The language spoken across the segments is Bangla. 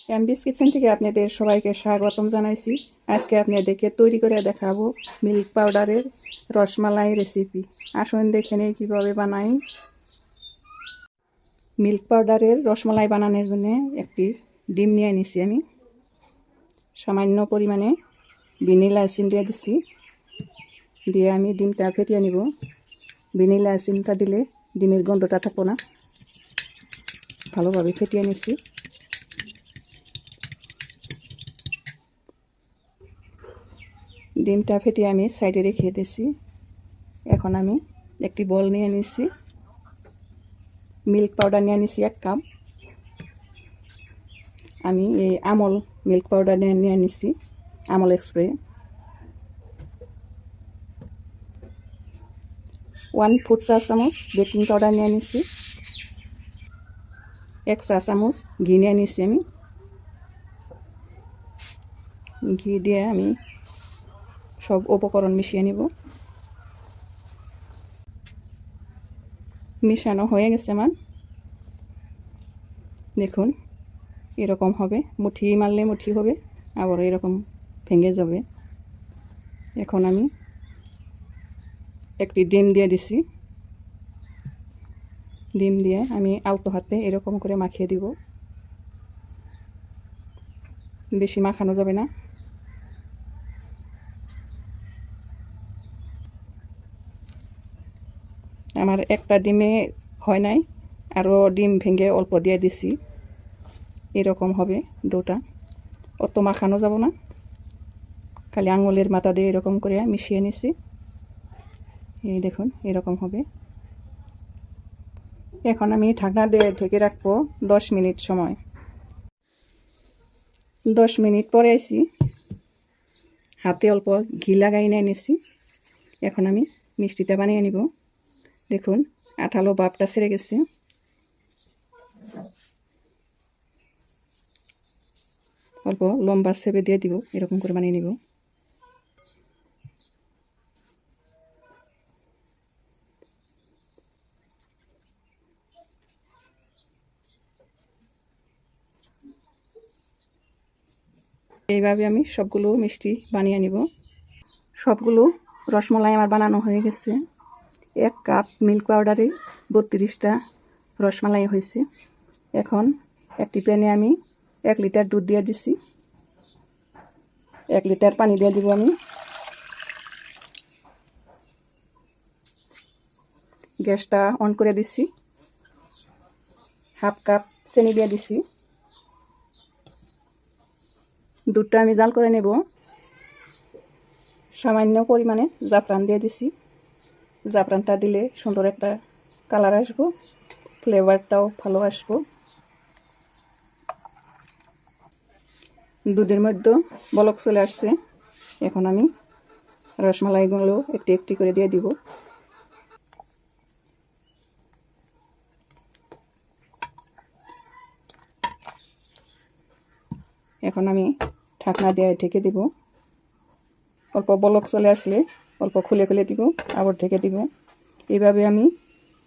এমবিস কিচেন থেকে আপনাদের সবাইকে স্বাগতম জানাইছি। আজকে আপনাদেরকে তৈরি করে দেখাবো মিল্ক পাউডারের রসমালাই রেসিপি। আসুন দেখে নিই কীভাবে বানাই। মিল্ক পাউডারের রসমালাই বানানোর জন্য একটি ডিম নিয়ে নিছি আমি। সামান্য পরিমাণে ভ্যানিলা এসেন্স দিয়ে দিচ্ছি। দিয়ে আমি ডিমটা ফেটিয়ে নিব। ভ্যানিলা এসেন্সটা দিলে ডিমের গন্ধটা থাকবো না। ভালোভাবে ফেটিয়ে নিচ্ছি। ডিমটা ফেটিয়ে আমি সাইডে রেখে দিয়েছি। এখন আমি একটি বল নিয়ে নিচ্ছি। মিল্ক পাউডার নিয়ে নিচ্ছি 1 কাপ। আমি এই আমল মিল্ক পাউডার নিয়ে নিচ্ছি, আমল স্প্রে। 1 ফুট চা চামচ বেকিং পাউডার নিয়ে নিচ্ছি। 1 চা চামচ ঘি নিয়ে নিচ্ছি আমি। ঘি দিয়ে আমি সব উপকরণ মিশিয়ে নিব। মিশানো হয়ে গেছে আমার। দেখুন এরকম হবে, মুঠি মারলে মুঠি হবে, আবার এরকম ভেঙে যাবে। এখন আমি একটি ডিম দিয়ে দিছি। ডিম দিয়ে আমি আলতো হাতে এরকম করে মাখিয়ে দিব। বেশি মাখানো যাবে না। আমার একটা ডিমে হয় নাই, আরও ডিম ভেঙে অল্প দিয়ে দিছি। এরকম হবে ডোটা। অত মাখানো যাব না, খালি আঙুলের মাথা দিয়ে এরকম করে মিশিয়ে নিছি। এই দেখুন এরকম হবে। এখন আমি ঢাকনা দিয়ে ঢেকে রাখবো 10 মিনিট সময়। 10 মিনিট পরে আইছি, হাতে অল্প ঘি লাগাই নিয়ে নিছি। এখন আমি মিষ্টিটা বানিয়ে নিব। দেখুন আঠালো ভাবটা ছেড়ে গেছে। অল্প লম্বা শেপে দিয়ে দিব, এরকম করে বানিয়ে নিব। এইভাবে আমি সবগুলো মিষ্টি বানিয়ে নিব। সবগুলো রসমালাই আমার বানানো হয়ে গেছে। 1 কাপ মিল্ক পাউডারে 32টা রসমালাই হয়েছে। এখন একটি প্যানে আমি 1 লিটার দুধ দিয়ে দিছি। 1 লিটার পানি দিয়ে দিব আমি। গ্যাসটা অন করে দিছি। 1/2 কাপ চিনি দিয়ে দিছি। দুধটা আমি জাল করে নেব। সামান্য পরিমাণে জাফরান দিয়ে দিছি। জাফরানটা দিলে সুন্দর একটা কালার আসবো, ফ্লেভারটাও ভালো আসবো। দুধের মধ্যে বলক চলে আসছে। এখন আমি রসমালাইগুলো একটি একটি করে দিয়ে দিব। এখন আমি ঢাকনা দিয়ে ঢেকে দিব। অল্প বলক চলে আসলে অল্প খুলে খুলে দিব, আবার ঢেকে দিব। এইভাবে আমি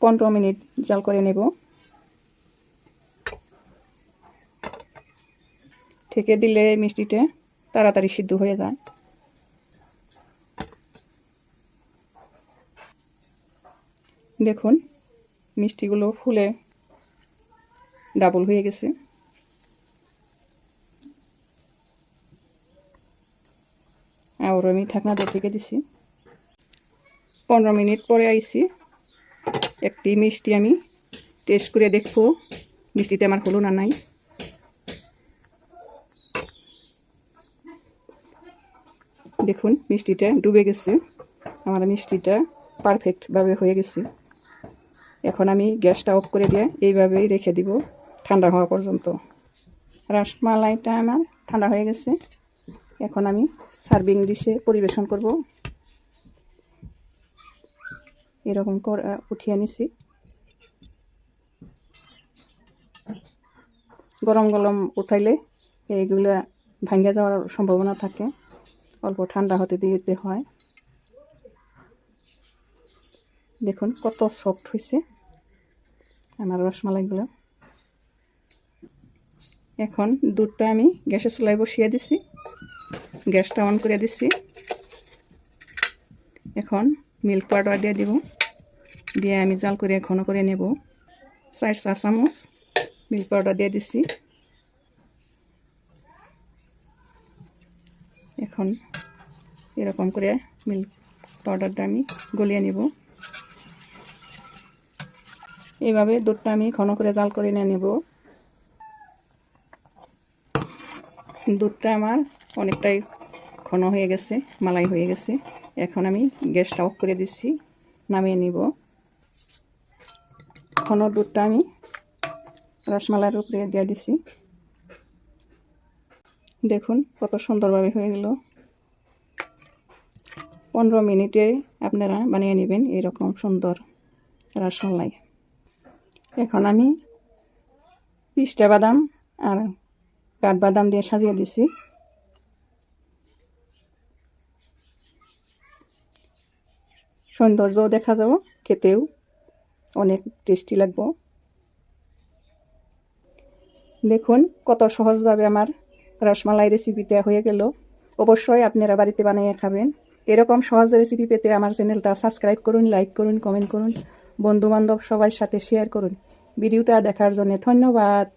15 মিনিট জাল করে নেব। ঢেকে দিলে মিষ্টিটা তাড়াতাড়ি সিদ্ধ হয়ে যায়। দেখুন মিষ্টিগুলো ফুলে ডাবল হয়ে গেছে। আবার আমি ঢাকনা দিয়ে ঢেকে দিছি। 15 মিনিট পরে আইছি। একটি মিষ্টি আমি টেস্ট করে দেখবো মিষ্টিটা আমার হলো না নাই। দেখুন মিষ্টিটা ডুবে গেছে। আমার মিষ্টিটা পারফেক্টভাবে হয়ে গেছে। এখন আমি গ্যাসটা অফ করে দিয়ে এইভাবেই রেখে দিব ঠান্ডা হওয়া পর্যন্ত। রসমালাইটা আমার ঠান্ডা হয়ে গেছে। এখন আমি সার্ভিং ডিশে পরিবেশন করব। এরকম করে উঠিয়ে নিছি। গরম গরম উঠাইলে এইগুলা ভাঙ্গা যাওয়ার সম্ভাবনা থাকে, অল্প ঠান্ডা হতে দিতে হয়। দেখুন কত সফট হয়েছে আমার রসমালাইগুলো। এখন দুধটা আমি গ্যাসের চুলায় বসিয়ে দিচ্ছি, গ্যাসটা অন করে দিচ্ছি। এখন মিল্ক পাউডার দিয়ে দিব, দিয়ে আমি জাল করে ঘন করে নেব। 4 চা চামচ মিল্ক পাউডার দিয়ে দিচ্ছি। এখন এরকম করে মিল্ক পাউডারটা আমি গলিয়ে নেব। এইভাবে দুধটা আমি ঘন করে জাল করে নিয়ে নেব। দুধটা আমার অনেকটাই ঘন হয়ে গেছে, মালাই হয়ে গেছে। এখন আমি গ্যাসটা অফ করে দিচ্ছি, নামিয়ে নিব। ঘন দুধটা আমি রসমালাইয়ের উপরে দিয়ে দিচ্ছি। দেখুন কত সুন্দরভাবে হয়ে গেল। 15 মিনিটে আপনারা বানিয়ে নেবেন এরকম সুন্দর রসমালাই। এখন আমি পিস্তা বাদাম আর কাঠবাদাম দিয়ে সাজিয়ে দিছি। সৌন্দর্যও দেখা যাব, খেতেও অনেক টেস্টি লাগবে। দেখুন কত সহজভাবে আমার রসমালাই রেসিপিটা হয়ে গেল। অবশ্যই আপনারা বাড়িতে বানিয়ে খাবেন। এরকম সহজ রেসিপি পেতে আমার চ্যানেলটা সাবস্ক্রাইব করুন, লাইক করুন, কমেন্ট করুন, বন্ধুবান্ধব সবার সাথে শেয়ার করুন। ভিডিওটা দেখার জন্য ধন্যবাদ।